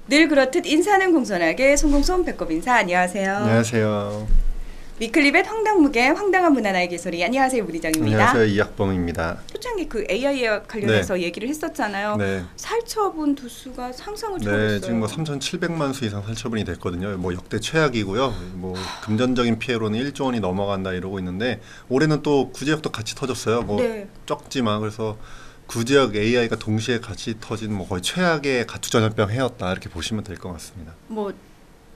늘 그렇듯 인사는 공손하게 송공손 배꼽 인사. 안녕하세요. 안녕하세요. 위클리벳 황당무계 황당한 문화 나의 개소리. 안녕하세요, 문희정입니다. 안녕하세요, 이학봉입니다. 초창기 그 AI와 관련해서 얘기를 했었잖아요. 살처분 두수가 상승을 초월했어요. 지금 뭐 3,700만 수 이상 살처분이 됐거든요. 뭐 역대 최악이고요. 뭐 금전적인 피해로는 1조 원이 넘어간다 이러고 있는데 올해는 또 구제역도 같이 터졌어요. 뭐 적지만 그래서 구제역 AI가 동시에 같이 터진 뭐 거의 최악의 가축전염병 해였다 이렇게 보시면 될 것 같습니다. 뭐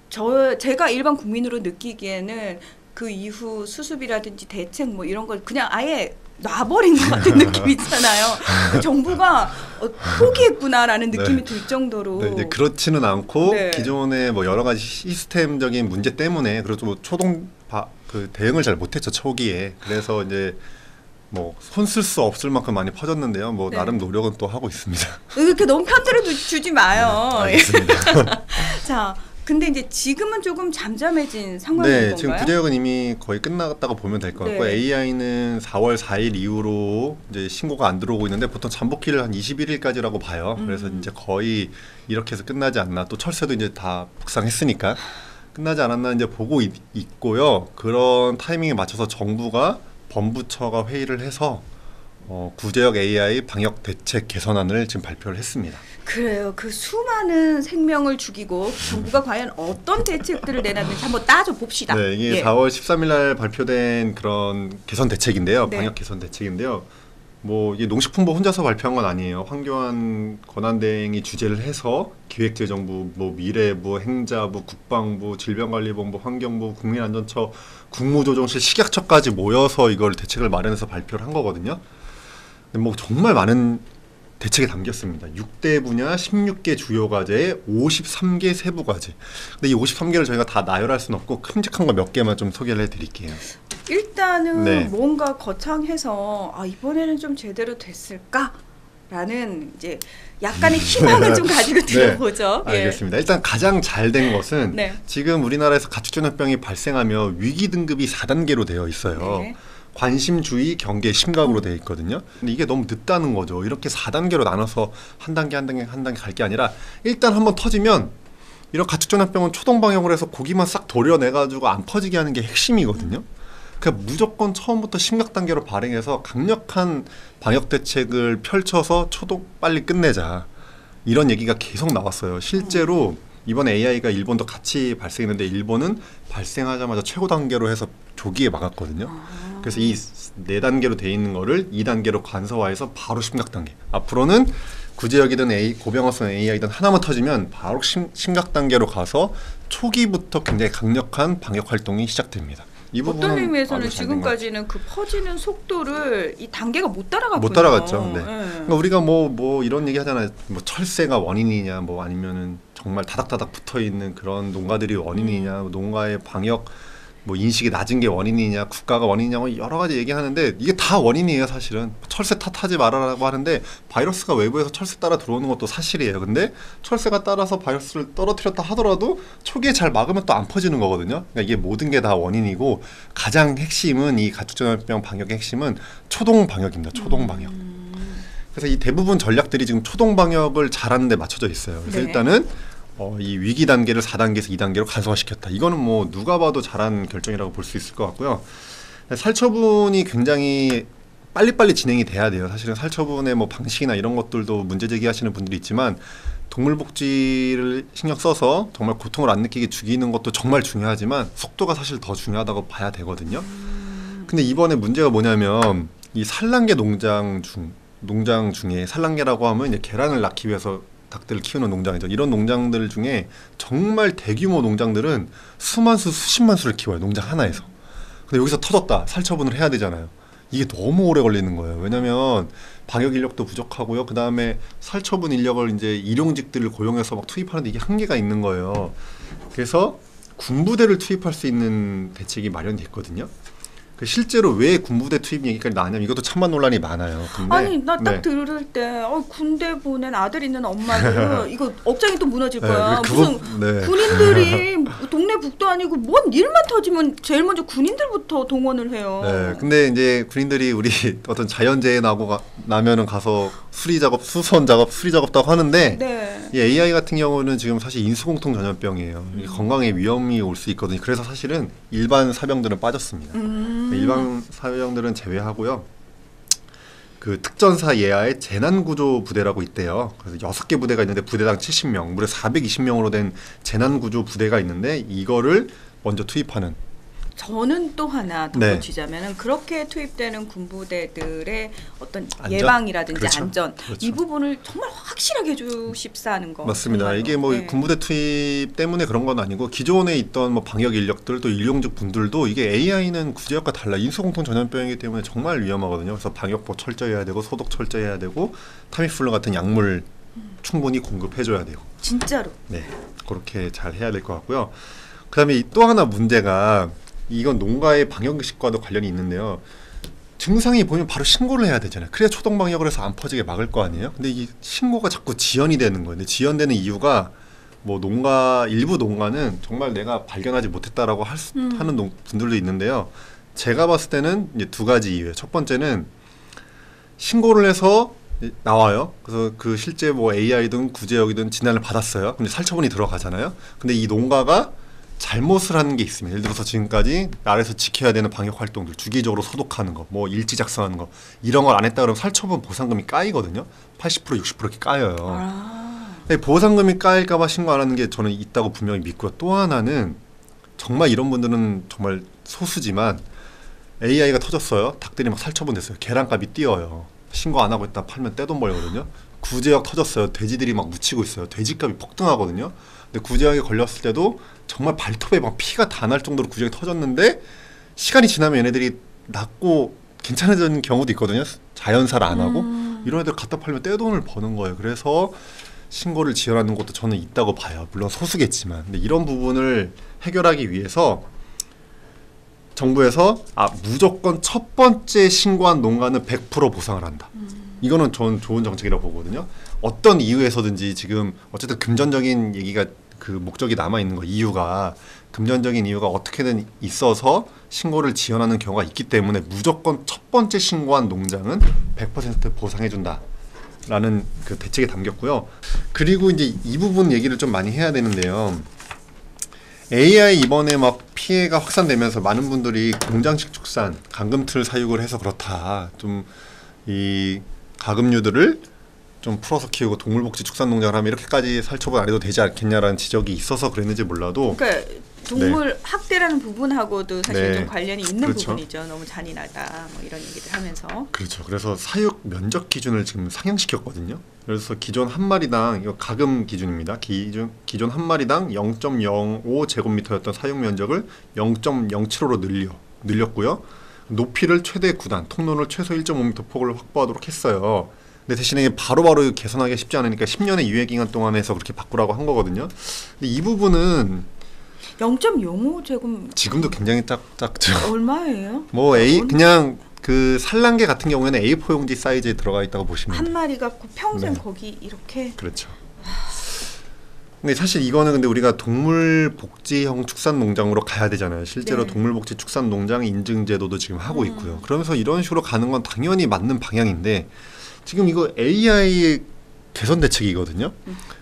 제가 일반 국민으로 느끼기에는 그 이후 수습이라든지 대책 뭐 이런 걸 그냥 아예 놔버린 것 같은 느낌이 있잖아요. 정부가 포기했구나라는 느낌이 들 정도로. 이제 그렇지는 않고 기존의 뭐 여러 가지 시스템적인 문제 때문에 그래도 뭐 그 대응을 잘 못했죠, 초기에. 그래서 이제 뭐 손 쓸 수 없을 만큼 많이 퍼졌는데요. 뭐 나름 노력은 또 하고 있습니다. 이렇게 너무 편들어 주지 마요. 알겠습니다. 자. 근데 이제 지금은 조금 잠잠해진 상황인 건가요? 지금 구제역은 이미 거의 끝났다고 보면 될 것 같고 AI는 4월 4일 이후로 이제 신고가 안 들어오고 있는데 보통 잠복기를 한 21일까지라고 봐요. 그래서 이제 거의 이렇게 해서 끝나지 않나. 또 철새도 이제 다 북상했으니까 끝나지 않았나 이제 보고 있고요. 그런 타이밍에 맞춰서 정부가 범부처가 회의를 해서 구제역 AI 방역 대책 개선안을 지금 발표를 했습니다. 그래요. 그 수많은 생명을 죽이고 정부가 과연 어떤 대책들을 내놨는지 한번 따져봅시다. 이게 4월 13일 날 발표된 그런 개선 대책인데요. 방역 개선 대책인데요. 뭐 이게 농식품부 혼자서 발표한 건 아니에요. 황교안 권한대행이 주재를 해서 기획재정부, 뭐 미래부, 행자부, 국방부, 질병관리본부, 환경부, 국민안전처, 국무조정실, 식약처까지 모여서 이걸 대책을 마련해서 발표를 한 거거든요. 근데 뭐 정말 많은 대책이 담겼습니다. 6대 분야 16개 주요 과제에 53개 세부 과제. 근데 이 53개를 저희가 다 나열할 수는 없고 큼직한 거 몇 개만 좀 소개를 해드릴게요. 일단은 뭔가 거창해서 이번에는 좀 제대로 됐을까라는 이제 약간의 희망을 좀 가지고 들어보죠. 알겠습니다. 일단 가장 잘 된 것은 지금 우리나라에서 가축전염병이 발생하면 위기 등급이 4단계로 되어 있어요. 관심, 주의, 경계, 심각으로 되어 있거든요. 근데 이게 너무 늦다는 거죠. 이렇게 4단계로 나눠서 한 단계 한 단계 갈 게 아니라 일단 한번 터지면 이런 가축전염병은 초동방역을 해서 고기만 싹 도려내가지고 안 퍼지게 하는 게 핵심이거든요. 그러니까 무조건 처음부터 심각 단계로 발행해서 강력한 방역 대책을 펼쳐서 빨리 끝내자. 이런 얘기가 계속 나왔어요. 실제로 이번에 AI가 일본도 같이 발생했는데 일본은 발생하자마자 최고 단계로 해서 조기에 막았거든요. 그래서 이 4단계로 돼 있는 거를 2단계로 간소화해서 바로 심각 단계. 앞으로는 구제역이든 고병합성 AI든 하나만 터지면 바로 심각 단계로 가서 초기부터 굉장히 강력한 방역 활동이 시작됩니다. 이 어떤 의미에서는 지금까지는 그 퍼지는 속도를 이 단계가 못 따라갔군요. 못 따라갔죠. 그러니까 우리가 뭐 이런 얘기 하잖아요. 뭐 철새가 원인이냐, 뭐 아니면은 정말 다닥다닥 붙어 있는 그런 농가들이 원인이냐, 농가의 방역 뭐 인식이 낮은 게 원인이냐, 국가가 원인이냐, 여러 가지 얘기하는데 이게 다 원인이에요. 사실은 철새 탓하지 말아라고 하는데 바이러스가 외부에서 철새 따라 들어오는 것도 사실이에요. 근데 철새가 따라서 바이러스를 떨어뜨렸다 하더라도 초기에 잘 막으면 또 안 퍼지는 거거든요. 그러니까 이게 모든 게 다 원인이고 가장 핵심은 이 가축전염병 방역의 핵심은 초동 방역입니다. 초동 방역. 그래서 이 대부분 전략들이 지금 초동 방역을 잘하는 데 맞춰져 있어요. 그래서 일단은 이 위기 단계를 4단계에서 2단계로 간소화시켰다. 이거는 뭐 누가 봐도 잘한 결정이라고 볼 수 있을 것 같고요. 살처분이 굉장히 빨리빨리 진행이 돼야 돼요. 사실은 살처분의 뭐 방식이나 이런 것들도 문제 제기하시는 분들이 있지만 동물복지를 신경 써서 정말 고통을 안 느끼게 죽이는 것도 정말 중요하지만 속도가 사실 더 중요하다고 봐야 되거든요. 근데 이번에 문제가 뭐냐면 이 산란계 농장 중에 산란계라고 하면 이제 계란을 낳기 위해서 닭들을 키우는 농장이죠. 이런 농장들 중에 정말 대규모 농장들은 수만 수, 수십만 수를 키워요. 농장 하나에서. 근데 여기서 터졌다. 살처분을 해야 되잖아요. 이게 너무 오래 걸리는 거예요. 왜냐면 방역 인력도 부족하고요. 그 다음에 살처분 인력을 이제 일용직들을 고용해서 막 투입하는데 이게 한계가 있는 거예요. 그래서 군부대를 투입할 수 있는 대책이 마련됐거든요. 실제로 왜 군부대 투입 얘기까지 나왔냐면 이것도 참만 논란이 많아요. 근데 아니 나 딱 들을 때 군대 보낸 아들 있는 엄마들 이거 업장이 또 무너질 거야. 무슨 군인들이 동네 북도 아니고 뭔 일만 터지면 제일 먼저 군인들부터 동원을 해요. 근데 이제 군인들이 우리 어떤 자연재해 나면은 가서 수리 작업, 수선 작업, 수리 작업도 하고 하는데 이 AI 같은 경우는 지금 사실 인수공통 전염병이에요. 이게 건강에 위험이 올 수 있거든요. 그래서 사실은 일반 사병들은 빠졌습니다. 일반 사병들은 제외하고요. 그 특전사 예하의 재난구조 부대라고 있대요. 그래서 6개 부대가 있는데 부대당 70명, 무려 420명으로 된 재난구조 부대가 있는데 이거를 먼저 투입하는. 저는 또 하나 네. 덧붙이자면은 그렇게 투입되는 군부대들의 어떤 안전? 예방이라든지 그렇죠. 안전 그렇죠. 이 부분을 정말 확실하게 해주십사 하는 거. 맞습니다. 정말로. 이게 뭐 네. 군부대 투입 때문에 그런 건 아니고 기존에 있던 뭐 방역 인력들 또 일용직 분들도 이게 AI는 구제역과 달라 인수공통 전염병이기 때문에 정말 위험하거든요. 그래서 방역법 철저히 해야 되고 소독 철저히 해야 되고 타미플루 같은 약물 충분히 공급해줘야 되고. 진짜로. 네, 그렇게 잘 해야 될 것 같고요. 그다음에 또 하나 문제가 이건 농가의 방역의식과도 관련이 있는데요. 증상이 보이면 바로 신고를 해야 되잖아요. 그래야 초동 방역을 해서 안 퍼지게 막을 거 아니에요. 근데 이 신고가 자꾸 지연이 되는 거예요. 근데 지연되는 이유가 뭐 일부 농가는 정말 내가 발견하지 못했다라고 하는 분들도 있는데요. 제가 봤을 때는 이제 두 가지 이유예요. 첫 번째는 신고를 해서 나와요. 그래서 그 실제 뭐 AI든 구제역이든 진단을 받았어요. 근데 살처분이 들어가잖아요. 근데 이 농가가 잘못을 하는 게 있습니다. 예를 들어서 지금까지 나라에서 지켜야 되는 방역 활동들, 주기적으로 소독하는 거, 뭐 일지 작성하는 거 이런 걸 안 했다 그러면 살처분 보상금이 까이거든요. 80% 60% 이렇게 까여요. 근데 보상금이 까일까봐 신고 안 하는 게 저는 있다고 분명히 믿고요. 또 하나는 정말 이런 분들은 정말 소수지만 AI가 터졌어요. 닭들이 막 살처분 됐어요. 계란값이 뛰어요. 신고 안 하고 있다 팔면 떼돈 벌거든요. 구제역 터졌어요. 돼지들이 막 묻히고 있어요. 돼지값이 폭등하거든요. 근데 구제역에 걸렸을 때도 정말 발톱에 막 피가 다 날 정도로 구제역이 터졌는데 시간이 지나면 얘네들이 낫고 괜찮아지는 경우도 있거든요. 자연사를 안 하고 이런 애들 갖다 팔면 떼돈을 버는 거예요. 그래서 신고를 지연하는 것도 저는 있다고 봐요. 물론 소수겠지만. 근데 이런 부분을 해결하기 위해서 정부에서 무조건 첫 번째 신고한 농가는 100% 보상을 한다. 이거는 저는 좋은 정책이라고 보거든요. 어떤 이유에서든지 지금 어쨌든 금전적인 얘기가 그 목적이 남아 있는 거 금전적인 이유가 어떻게든 있어서 신고를 지연하는 경우가 있기 때문에 무조건 첫 번째 신고한 농장은 100% 보상해 준다라는 그 대책에 담겼고요. 그리고 이제 이 부분 얘기를 좀 많이 해야 되는데요. AI 이번에 막 피해가 확산되면서 많은 분들이 공장식 축산, 감금틀 사육을 해서 그렇다. 좀 이 가금류들을 좀 풀어서 키우고 동물복지 축산농장을 하면 이렇게까지 살처분 안 해도 되지 않겠냐라는 지적이 있어서 그랬는지 몰라도 그러니까 동물 학대라는 부분하고도 사실 네. 좀 관련이 있는 그렇죠. 부분이죠. 너무 잔인하다 뭐 이런 얘기를 하면서. 그렇죠. 그래서 사육 면적 기준을 지금 상향시켰거든요. 그래서 기존 한 마리당 이거 가금 기준입니다. 기존 한 마리당 0.05 제곱미터였던 사육 면적을 0.075로 늘렸고요. 높이를 최대 9단, 통로를 최소 1.5m 폭을 확보하도록 했어요. 근데 대신에 바로바로 개선하기가 쉽지 않으니까 10년의 유예 기간 동안 해서 그렇게 바꾸라고 한 거거든요. 근데 이 부분은 0.05 제곱 지금도 굉장히 작죠. 얼마예요? 뭐 그냥 그 산란개 같은 경우에는 A4 용지 사이즈에 들어가 있다고 보시면 한 마리가 평생 네. 거기 이렇게. 그렇죠. 근데 사실 이거는 근데 우리가 동물복지형 축산농장으로 가야 되잖아요. 실제로 네. 동물복지 축산농장 인증제도도 지금 하고 있고요. 그러면서 이런 식으로 가는 건 당연히 맞는 방향인데 지금 이거 AI 개선 대책이거든요.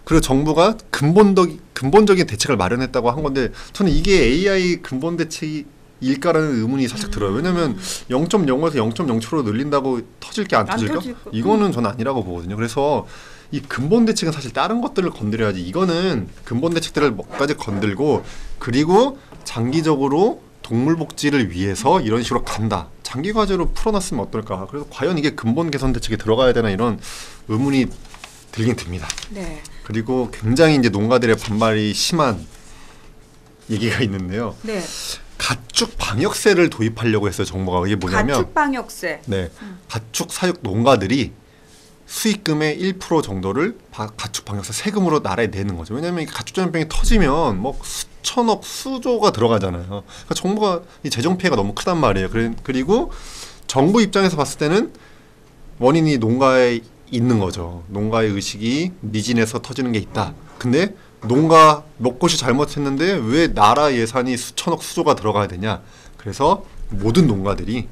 그리고 정부가 근본적인 대책을 마련했다고 한 건데 저는 이게 AI 근본 대책일까라는 의문이 살짝 들어요. 왜냐하면 0.05에서 0.07로 늘린다고 터질 게 안 터질까? 터질 거. 이거는 저는 아니라고 보거든요. 그래서 이 근본 대책은 사실 다른 것들을 건드려야지. 이거는 근본 대책들을 뭐까지 건들고 그리고 장기적으로 동물 복지를 위해서 이런 식으로 간다. 장기 과제로 풀어놨으면 어떨까. 그래서 과연 이게 근본 개선 대책에 들어가야 되나 이런 의문이 들긴 듭니다. 네. 그리고 굉장히 이제 농가들의 반발이 심한 얘기가 있는데요. 네. 가축 방역세를 도입하려고 했어요. 정부가. 이게 뭐냐면 가축 방역세. 네, 가축 사육 농가들이 수익금의 1% 정도를 가축 방역세 세금으로 나라에 내는 거죠. 왜냐하면 가축 전염병이 터지면 뭐 수천억, 수조가 들어가잖아요. 그러니까 정부가 이 재정 피해가 너무 크단 말이에요. 그리고 정부 입장에서 봤을 때는 원인이 농가에 있는 거죠. 농가의 의식이 미진해서 터지는 게 있다. 근데 농가 몇 곳이 잘못했는데 왜 나라 예산이 수천억, 수조가 들어가야 되냐. 그래서 모든 농가들이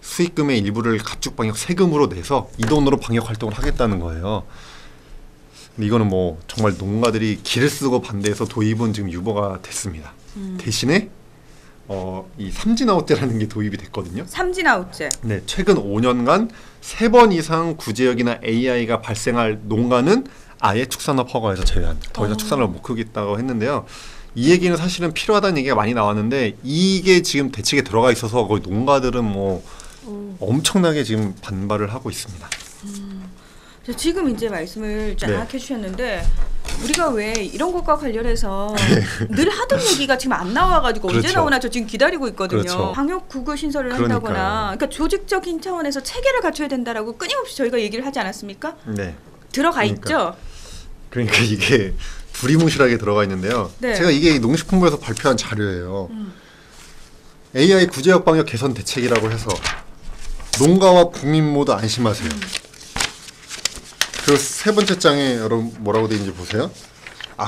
수익금의 일부를 가축 방역 세금으로 내서 이 돈으로 방역 활동을 하겠다는 거예요. 근데 이거는 뭐 정말 농가들이 기를 쓰고 반대해서 도입은 지금 유보가 됐습니다. 대신에 이 삼진아웃제라는 게 도입이 됐거든요. 삼진아웃제. 네, 최근 5년간 3번 이상 구제역이나 AI가 발생할 농가는 아예 축산업 허가에서 제외한다. 더 이상 축산업을 못 크겠다고 했는데요. 이 얘기는 사실은 필요하다는 얘기가 많이 나왔는데 이게 지금 대책에 들어가 있어서 거의 농가들은 뭐 엄청나게 지금 반발을 하고 있습니다. 지금 이제 말씀을 쫙 네. 해주셨는데 우리가 왜 이런 것과 관련해서 늘 하던 얘기가 지금 안 나와가지고 언제 그렇죠. 나오나 저 지금 기다리고 있거든요. 그렇죠. 방역구글 신설을 그러니까요. 한다거나 그러니까 조직적인 차원에서 체계를 갖춰야 된다라고 끊임없이 저희가 얘기를 하지 않았습니까? 네. 들어가 그러니까. 있죠. 그러니까 이게 두리뭉실하게 들어가 있는데요. 네. 제가 이게 농식품부에서 발표한 자료예요. AI 구제역 방역 개선 대책이라고 해서 농가와 국민 모두 안심하세요. 그 세 번째 장에 여러분 뭐라고 되어 있는지 보세요.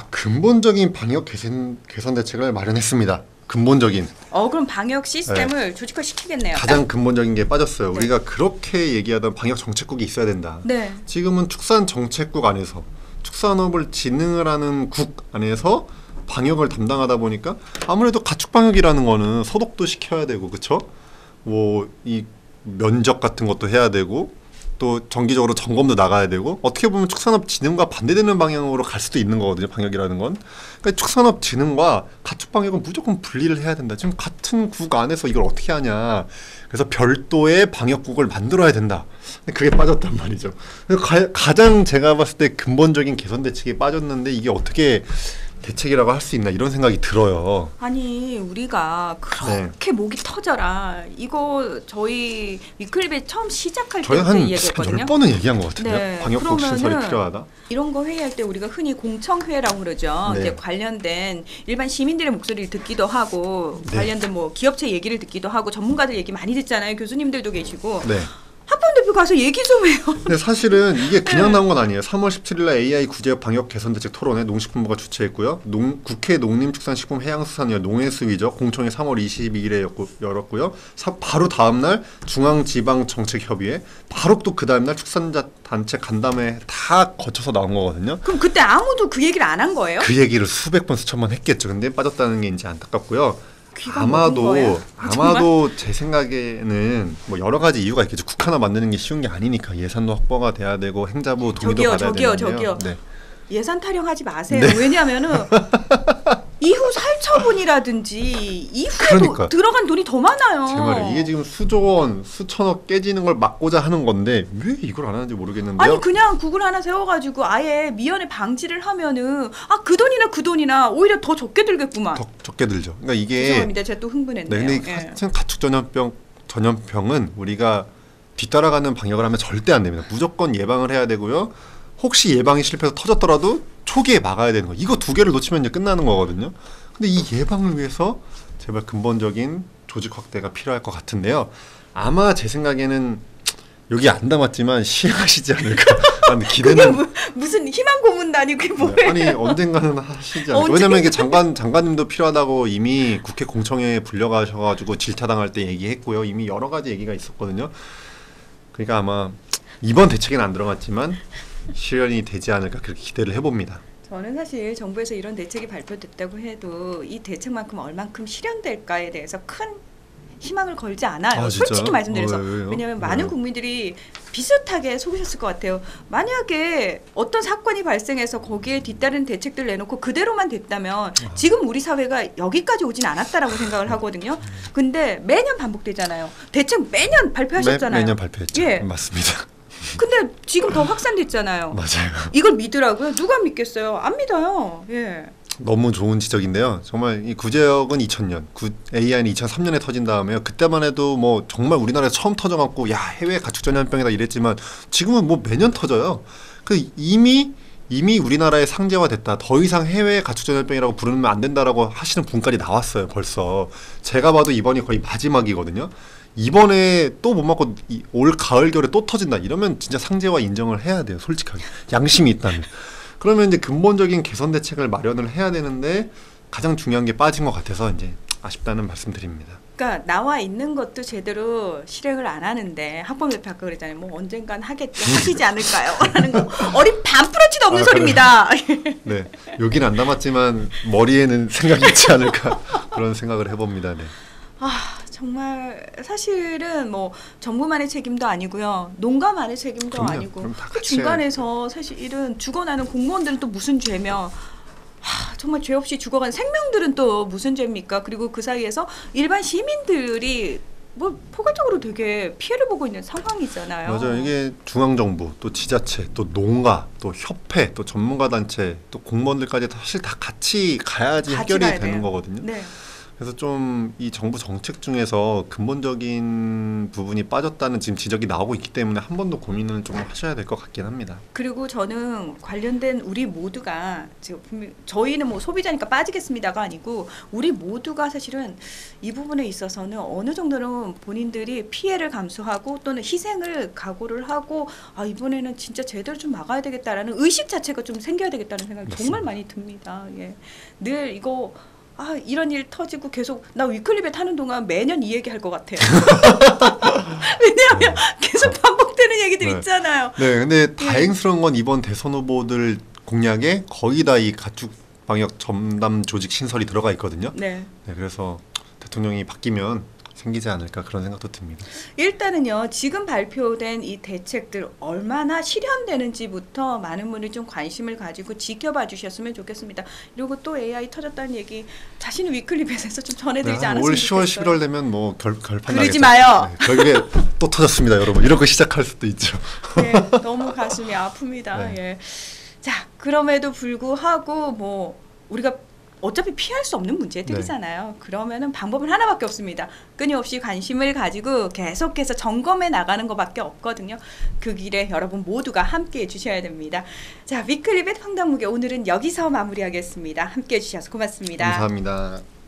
근본적인 방역 개선 대책을 마련했습니다. 근본적인. 그럼 방역 시스템을 조직화시키겠네요. 가장 근본적인 게 빠졌어요. 네. 우리가 그렇게 얘기하던 방역 정책국이 있어야 된다. 네. 지금은 축산 정책국 안에서 축산업을 진흥을 하는 국 안에서 방역을 담당하다 보니까 아무래도 가축 방역이라는 거는 소독도 시켜야 되고 그렇죠? 뭐 이 면적 같은 것도 해야 되고 또 정기적으로 점검도 나가야 되고 어떻게 보면 축산업 진흥과 반대되는 방향으로 갈 수도 있는 거거든요. 방역이라는 건. 그러니까 축산업 진흥과 가축 방역은 무조건 분리를 해야 된다. 지금 같은 국 안에서 이걸 어떻게 하냐. 그래서 별도의 방역국을 만들어야 된다. 근데 그게 빠졌단 말이죠. 그래서 가장 제가 봤을 때 근본적인 개선 대책이 빠졌는데 이게 어떻게 대책이라고 할 수 있나 이런 생각이 들어요. 아니 우리가 그렇게 목이 터져라. 이거 저희 위클립에 처음 시작할 저희 때부터 한 얘기했거든요. 10번은 얘기한 것 같은데요. 네. 방역국 신설이 그러면은 필요하다. 이런 거 회의할 때 우리가 흔히 공청회라고 그러죠. 네. 이제 관련된 일반 시민들의 목소리를 듣기도 하고 네. 관련된 뭐 기업체 얘기를 듣기도 하고 전문가들 얘기 많이 듣잖아요. 교수님들도 계시고 네. 한번 대표 가서 얘기 좀 해요. 근데 사실은 이게 그냥 네. 나온 건 아니에요. 3월 17일 날 AI 구제역 방역 개선 대책 토론회 농식품부가 주최했고요. 국회 농림축산식품해양수산위원 농해수위죠. 공청회 3월 22일에 열었고요. 바로 다음 날 중앙지방정책협의회, 바로 또 그 다음 날 축산자 단체 간담회 다 거쳐서 나온 거거든요. 그럼 그때 아무도 그 얘기를 안 한 거예요? 그 얘기를 수백 번 수천 번 했겠죠. 근데 빠졌다는 게 이제 안타깝고요. 귀가 먹은 거예요? 아마도 제 생각에는 뭐 여러 가지 이유가 있겠죠. 국 하나 만드는 게 쉬운 게 아니니까 예산도 확보가 돼야 되고 행자부 동의도 받아야 되는데요. 저기요. 네. 예산 타령하지 마세요. 네. 왜냐하면은 이후 살처분이라든지 이후에 그러니까. 들어간 돈이 더 많아요. 제 말이에요. 이게 지금 수조 원, 수천억 깨지는 걸 막고자 하는 건데 왜 이걸 안 하는지 모르겠는데요. 아니 그냥 구글 하나 세워가지고 아예 미연에 방지를 하면은 그 돈이나 오히려 더 적게 들겠구만. 더 적게 들죠. 그러니까 이게 죄송합니다. 제가 또 흥분했네요. 네, 근데 하여튼 가축 전염병은 우리가 뒤따라가는 방역을 하면 절대 안 됩니다. 무조건 예방을 해야 되고요. 혹시 예방이 실패해서 터졌더라도 초기에 막아야 되는 거. 이거 두 개를 놓치면 이제 끝나는 거거든요. 근데 이 예방을 위해서 제발 근본적인 조직 확대가 필요할 것 같은데요. 아마 제 생각에는 여기 안 담았지만 시행하시지 않을까 하는 기대는. 그게 무슨 희망 고문단이 그게 뭐예요? 아니 언젠가는 하시지 않을까. 왜냐면 이게 장관님도 필요하다고 이미 국회 공청회에 불려가셔가지고 질타당할 때 얘기했고요. 이미 여러 가지 얘기가 있었거든요. 그러니까 아마 이번 대책에는 안 들어갔지만 실현이 되지 않을까 그렇게 기대를 해봅니다. 저는 사실 정부에서 이런 대책이 발표됐다고 해도 이 대책만큼 얼만큼 실현될까에 대해서 큰 희망을 걸지 않아요. 솔직히 말씀드려서. 왜냐하면 많은 국민들이 비슷하게 속으셨을 것 같아요. 만약에 어떤 사건이 발생해서 거기에 뒤따른 대책들 내놓고 그대로만 됐다면 지금 우리 사회가 여기까지 오진 않았다라고 생각을 하거든요. 근데 매년 반복되잖아요. 대책 매년 발표하셨잖아요. 매년 발표했죠. 예. 맞습니다. 근데 지금 더 확산됐잖아요. 맞아요. 이걸 믿으라고요? 누가 믿겠어요? 안 믿어요. 예. 너무 좋은 지적인데요. 정말 이 구제역은 2000년, AI는 2003년에 터진 다음에요. 그때만 해도 뭐 정말 우리나라에 처음 터져갖고 야 해외 가축 전염병이다 이랬지만 지금은 뭐 매년 터져요. 그 이미 우리나라에 상재화됐다. 더 이상 해외 가축 전염병이라고 부르면 안 된다라고 하시는 분까지 나왔어요. 벌써 제가 봐도 이번이 거의 마지막이거든요. 이번에 또 못 맞고 올 가을 겨울에 또 터진다 이러면 진짜 상재화 인정을 해야 돼요. 솔직하게 양심이 있다면. 그러면 이제 근본적인 개선 대책을 마련을 해야 되는데 가장 중요한 게 빠진 것 같아서 이제 아쉽다는 말씀드립니다. 그러니까 나와 있는 것도 제대로 실행을 안 하는데 학부모협회 아까 그랬잖아요. 뭐 언젠간 하겠죠. 하시지 않을까요? 라는 거 어린 반프로치도 없는 소리입니다. 네, 여기는 안 담았지만 머리에는 생각이 있지 않을까 그런 생각을 해봅니다. 네. 정말 사실은 뭐 정부만의 책임도 아니고요. 농가만의 책임도 그럼요. 아니고 그럼 다 그 같이 중간에서 사실은 죽어나는 공무원들은 또 무슨 죄며 정말 죄 없이 죽어간 생명들은 또 무슨 죄입니까? 그리고 그 사이에서 일반 시민들이 뭐 포괄적으로 되게 피해를 보고 있는 상황이잖아요. 맞아요. 이게 중앙정부, 또 지자체, 또 농가, 또 협회, 또 전문가 단체, 또 공무원들까지 사실 다 같이 가야지 같이 해결이 가야 되는 돼요. 거거든요. 네. 그래서 좀 이 정부 정책 중에서 근본적인 부분이 빠졌다는 지금 지적이 나오고 있기 때문에 한 번 더 고민을 좀 하셔야 될 것 같긴 합니다. 그리고 저는 관련된 우리 모두가 지금 분명 저희는 뭐 소비자니까 빠지겠습니다가 아니고 우리 모두가 사실은 이 부분에 있어서는 어느 정도는 본인들이 피해를 감수하고 또는 희생을 각오를 하고 이번에는 진짜 제대로 좀 막아야 되겠다라는 의식 자체가 좀 생겨야 되겠다는 생각이 정말 많이 듭니다. 예. 늘 이거 이런 일 터지고 계속 나 위클리베 타는 동안 매년 이 얘기 할 것 같아요. 왜냐하면 계속 반복되는 얘기들 네. 있잖아요. 네, 근데 다행스러운 건 이번 대선 후보들 공약에 거의 다 이 가축 방역 전담 조직 신설이 들어가 있거든요. 네. 네, 그래서 대통령이 바뀌면 생기지 않을까 그런 생각도 듭니다. 일단은요, 지금 발표된 이 대책들 얼마나 실현되는지부터 많은 분이 좀 관심을 가지고 지켜봐 주셨으면 좋겠습니다. 그리고 또 AI 터졌다는 얘기 자신은 위클리벳에서 좀 전해드리지 않았으면 올 좋겠어요. 10월, 11월 되면 뭐 결판 그러지 나겠죠. 마요. 네, 결국에 또 터졌습니다, 여러분. 이런 거 시작할 수도 있죠. 네, 너무 가슴이 아픕니다. 네. 예. 자, 그럼에도 불구하고 뭐 우리가 어차피 피할 수 없는 문제들이잖아요. 그러면은 방법은 하나밖에 없습니다. 끊임없이 관심을 가지고 계속해서 점검해 나가는 것밖에 없거든요. 그 길에 여러분 모두가 함께해 주셔야 됩니다. 자, 위클리벳 황당무계 오늘은 여기서 마무리하겠습니다. 함께해 주셔서 고맙습니다. 감사합니다.